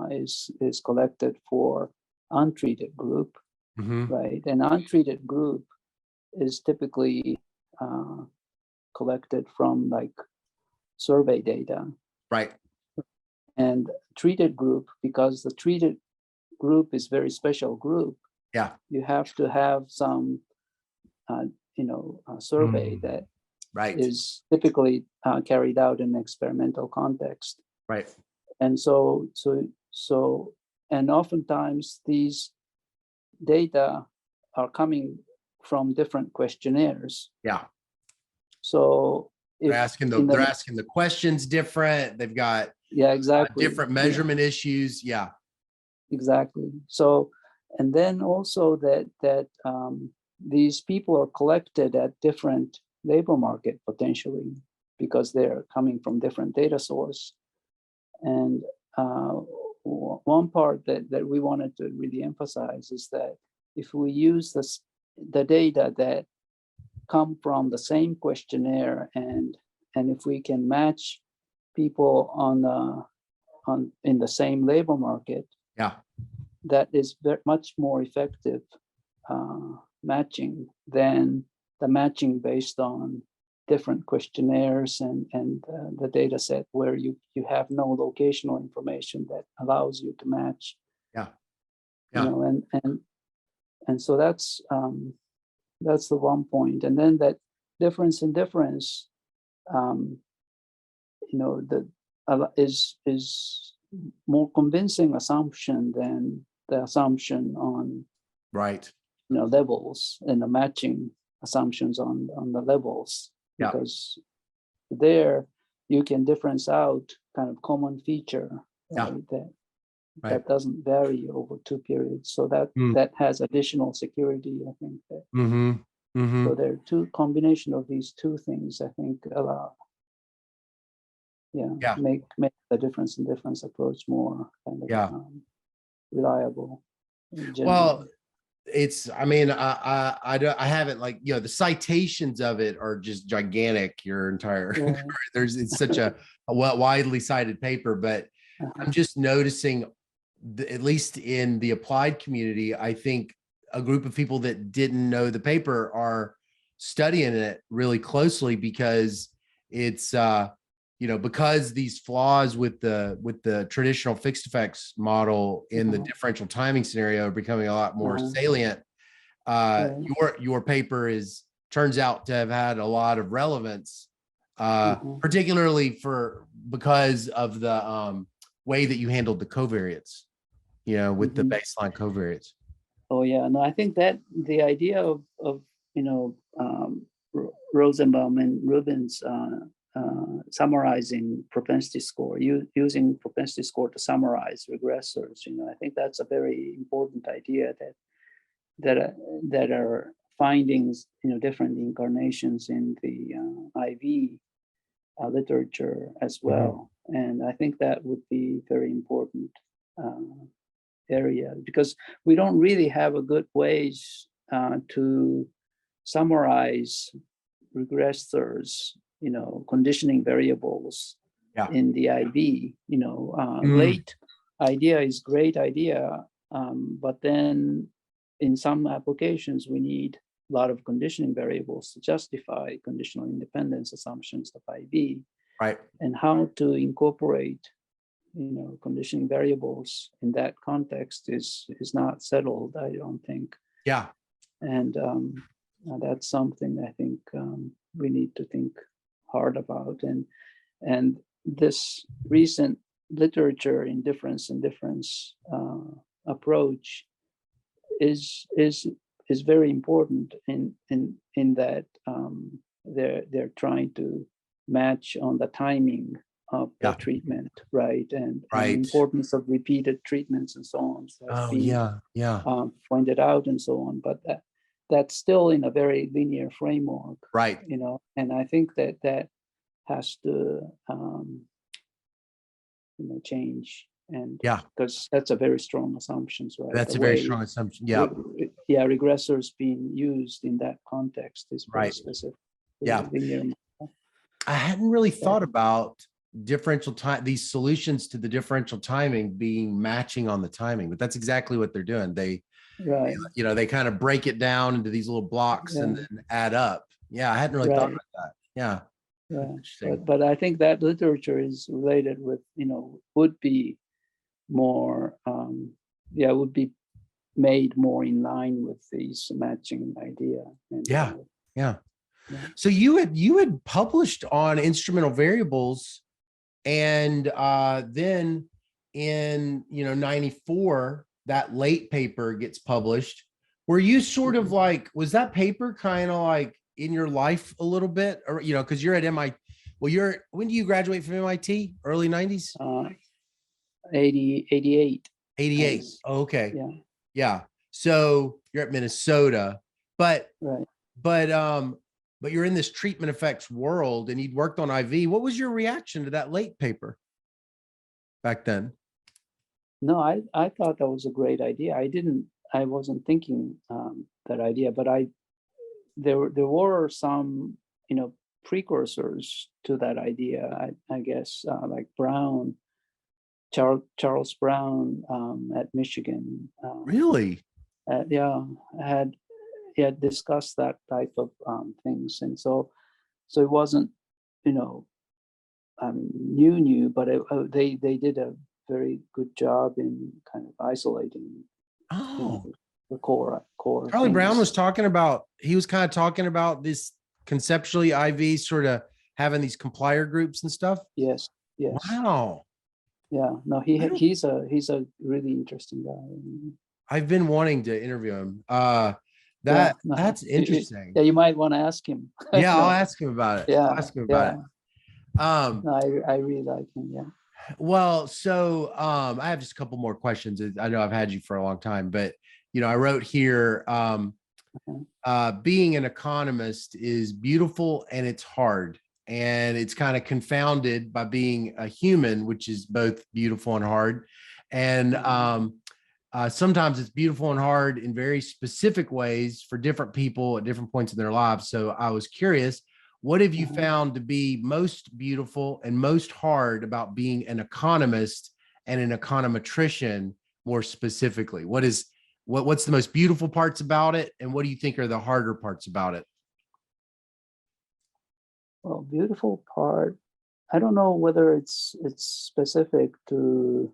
is collected for untreated group, right? An untreated group is typically collected from like survey data, right? And treated group, because the treated group is very special group. Yeah, you have to have some, survey that is typically carried out in experimental context. Right. And so, and oftentimes these data are coming from different questionnaires. Yeah. So they're asking the questions different. They've got exactly different measurement issues. Yeah. Exactly. So, and then also that these people are collected at different labor market potentially because they're coming from different data source. And one part that we wanted to really emphasize is that if we use the data that come from the same questionnaire and if we can match people in the same labor market, that is very much more effective matching than the matching based on different questionnaires and the data set where you have no locational information that allows you to match. And so that's the one point. And then that difference in difference, is more convincing assumption than the assumption on Right. levels and the matching assumptions on the levels, Yeah. because there you can difference out kind of common feature, right, that doesn't vary over two periods. So that has additional security, I think. So there are two combination of these two things, I think, allow make the difference in difference approach more kind of reliable. Well, it's, I mean, I haven't, like, the citations of it are just gigantic. Your entire it's such a widely cited paper, but I'm just noticing, at least in the applied community, I think a group of people that didn't know the paper are studying it really closely, because it's because these flaws with the traditional fixed effects model in the differential timing scenario are becoming a lot more salient. Your paper turns out to have had a lot of relevance, particularly because of the way that you handled the covariates, with the baseline covariates. Oh yeah, no, I think that the idea of Rosenbaum and Rubin's summarizing propensity score, using propensity score to summarize regressors, I think that's a very important idea, that are findings, different incarnations in the IV literature as well. And I think that would be very important area, because we don't really have a good ways to summarize regressors, conditioning variables in the IV. Late idea is great idea, but then in some applications we need a lot of conditioning variables to justify conditional independence assumptions of IV. Right. And how to incorporate conditioning variables in that context is not settled, I don't think. Yeah. And that's something I think we need to think hard about. And this recent literature in difference approach is very important in that they're trying to match on the timing of the treatment, right? And the importance of repeated treatments and so on. So pointed out and so on, but that's still in a very linear framework, right? And I think that has to change, and because that's a very strong assumption, right? That's a very strong assumption. Regressors being used in that context is very specific. Linear. I hadn't really thought about differential time, these solutions to the differential timing being matching on the timing, but that's exactly what they're doing. They kind of break it down into these little blocks and then add up. I hadn't really thought about that. But I think that literature is related with, would be more, would be made more in line with these matching idea. And, So you had published on instrumental variables, and then in 94, that late paper gets published. Were you sort of like, was that paper kind of like in your life a little bit, or because you're at MIT? Well, when do you graduate from MIT? Early 90s? 88. 88. Oh, okay. Yeah. So you're at Minnesota, but you're in this treatment effects world, and you'd worked on IV. What was your reaction to that late paper back then? No, I thought that was a great idea. I wasn't thinking that idea, but there were some, precursors to that idea, I guess, like Brown, Charles Brown at Michigan. Really? Had discussed that type of things, and so it wasn't new, but they did a very good job in kind of isolating the core. Charlie Brown was talking about, this conceptually IV sort of having these complier groups and stuff. Yes. Yes. Wow. Yeah. No, he's a really interesting guy. I've been wanting to interview him. Yeah. No, That's interesting. yeah, you might want to ask him. Yeah, I'll No. ask him about it. I'll Yeah. ask him about Yeah. it. No, I really like him. Yeah. Well, so I have just a couple more questions. I know I've had you for a long time, but I wrote here, Okay. being an economist is beautiful and it's hard. And it's kind of confounded by being a human, which is both beautiful and hard. And sometimes it's beautiful and hard in very specific ways for different people at different points in their lives. So I was curious, what have you found to be most beautiful and most hard about being an economist and an econometrician more specifically? What's the most beautiful parts about it? And what do you think are the harder parts about it? Well, beautiful part. I don't know whether it's specific to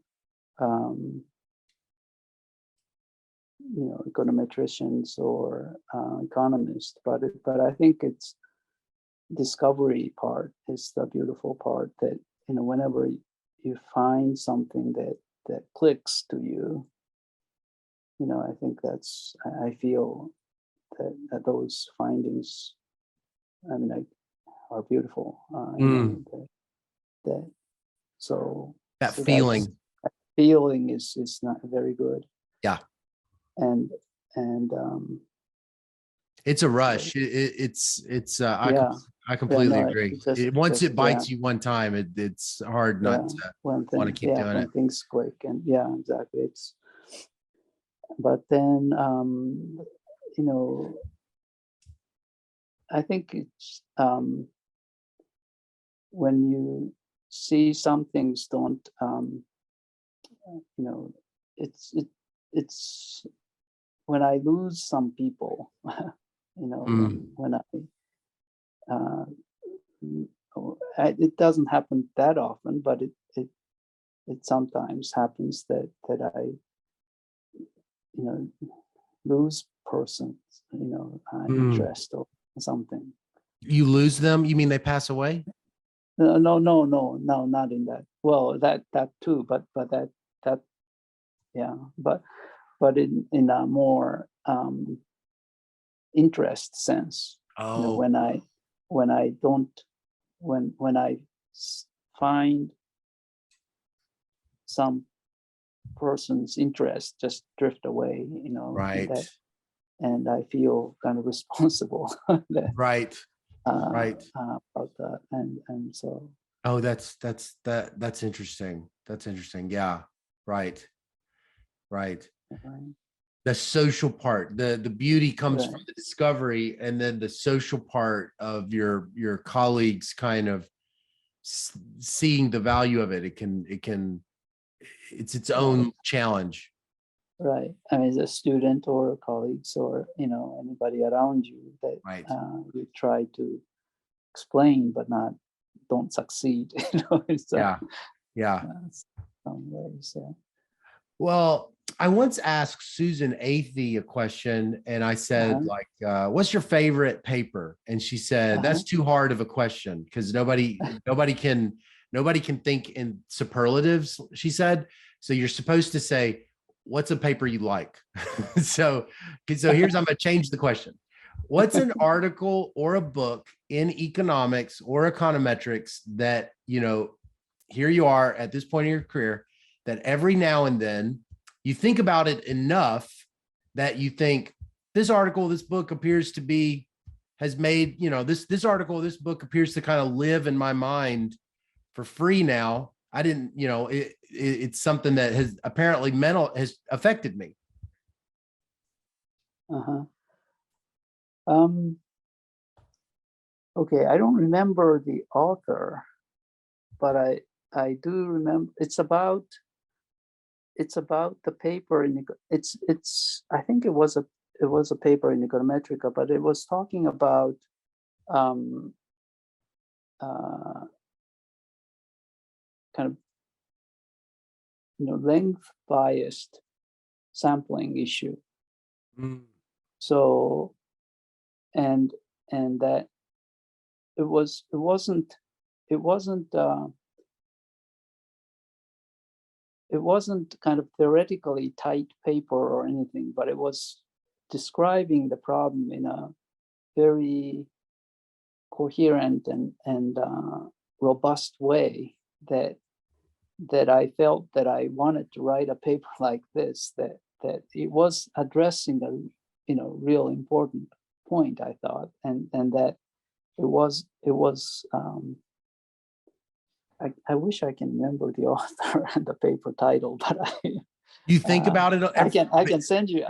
econometricians or economists, but I think it's discovery part is the beautiful part, that whenever you find something that clicks to you, I think I feel that those findings, I mean, are beautiful. So That so feeling. that feeling is not very good. Yeah. And It's a rush. yeah. I completely No, agree. just Once it yeah. bites you one time, it's hard not to want to keep doing when it. things click, and yeah, exactly. But then I think it's when you see some things don't it's when I lose some people, when uh, it doesn't happen that often, but it sometimes happens that I lose persons, interest or something. You lose them? You mean they pass away? No, not in that. Well, that too, but that yeah, but in a more interest sense. Oh, When I don't when I find some person's interest just drift away, right. and I feel kind of responsible that, Right. Right. about that, and so. Oh, that's interesting. That's interesting. Yeah. Right. Right. Right. The social part, the beauty comes Right. from the discovery, and then the social part of your colleagues kind of seeing the value of it. It's its own challenge. Right. I mean, as a student or colleagues or anybody around you that Right. you try to explain but don't succeed. Yeah. Yeah. Some ways. Yeah. Well, I once asked Susan Athey a question, and I said, what's your favorite paper? And she said, that's too hard of a question because nobody can think in superlatives, she said. So you're supposed to say, what's a paper you like? so here's, I'm going to change the question. What's an article or a book in economics or econometrics that, here you are at this point in your career, that every now and then you think about it enough that you think this article, this book appears to be, has made, this article, this book appears to kind of live in my mind for free now. I didn't, it's something that has apparently has affected me. Okay, I don't remember the author, but I do remember it's about the paper in it's I think it was a paper in Econometrica, but it was talking about kind of length biased sampling issue. So and that it wasn't it wasn't kind of theoretically tight paper or anything, but it was describing the problem in a very coherent and robust way that I felt that I wanted to write a paper like this, that it was addressing a real important point, I thought, and that it was I wish I can remember the author and the paper title, but You think about it. I can send you.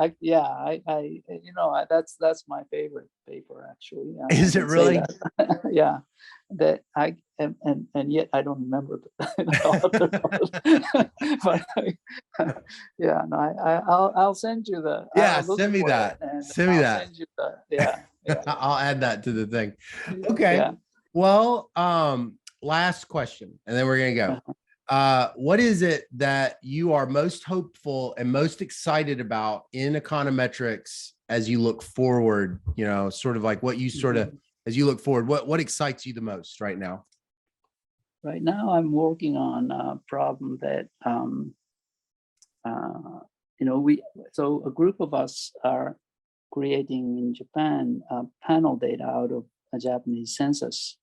That's my favorite paper, actually. Is it really? Yeah, that I and yet I don't remember the author. But yeah, no, I'll send you the. Yeah, send me that. Send me that. Send you the, yeah. I'll add that to the thing. Okay. Yeah. Well, last question, and then we're gonna go. What is it that you are most hopeful and most excited about in econometrics as you look forward? Sort of like what you as you look forward, what excites you the most right now? Right now, I'm working on a problem that so a group of us are creating in Japan panel data out of a Japanese census.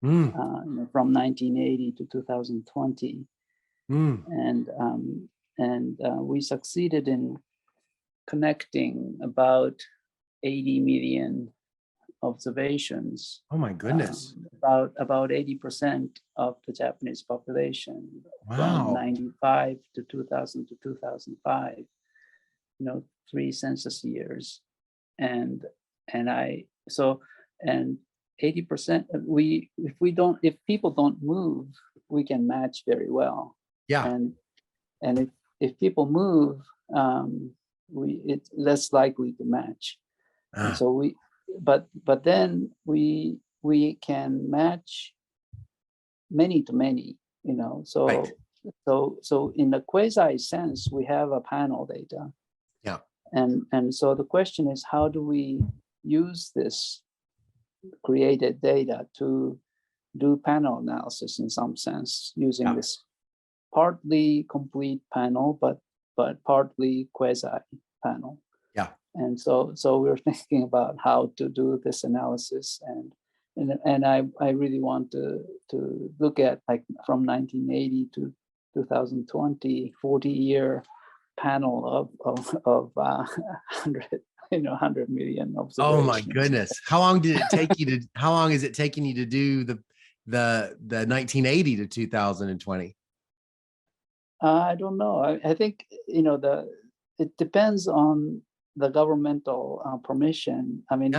From 1980 to 2020, and we succeeded in connecting about 80 million observations. Oh my goodness! About 80% of the Japanese population. Wow. From 95 to 2000 to 2005. 3 census years, and 80%, if people don't move, we can match very well. Yeah. And if people move, it's less likely to match. And so but then we can match many to many, so right. so in the quasi sense, we have a panel data. Yeah. And so the question is, how do we use this created data to do panel analysis in some sense, using this partly complete panel, but partly quasi panel. Yeah. And so we're thinking about how to do this analysis, and I really want to look at, like, from 1980 to 2020, 40-year panel of 100 million observations. Oh my goodness! How long did it take you to? How long is it taking you to do the 1980 to 2020? I don't know. I think it depends on the governmental permission. I mean,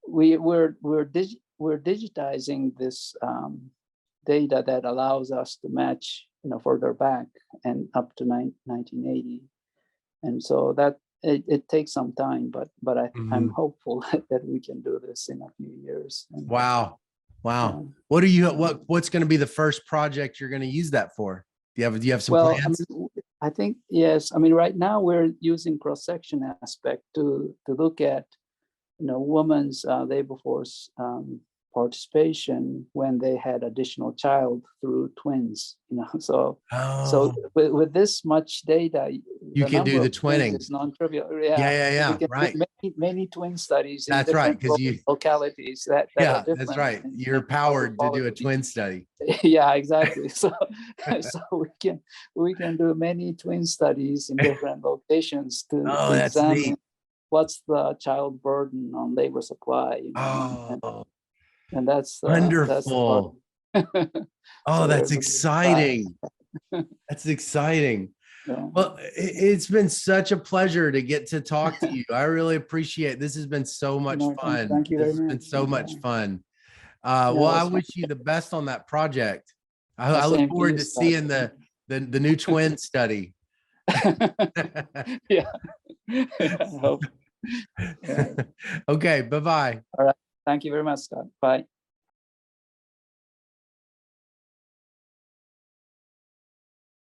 we're digitizing this data that allows us to match further back and up to 1980, and so that it takes some time, but I'm hopeful that we can do this in a few years. Wow. What's going to be the first project you're going to use that for? Do you have some plans? I think yes. I mean, right now we're using cross-section aspect to look at women's labor force participation when they had additional child through twins. So with this much data, you can do the twinning. It's non-trivial. Yeah. We can right. do many twin studies. That's right, because localities that are different. That's right. You're powered to do a twin study. Yeah, exactly. So we can do many twin studies in different locations to examine neat. What's the child burden on labor supply. And that's wonderful. That's exciting. That's exciting. Yeah. Well, it's been such a pleasure to get to talk to you. I really appreciate it. This has been so much fun. Thank you very much. It's been so much fun. Well, I wish you the best on that project. I look forward to seeing the new twin study. Yeah. I hope. Okay, bye-bye. All right. Thank you very much, Scott. Bye.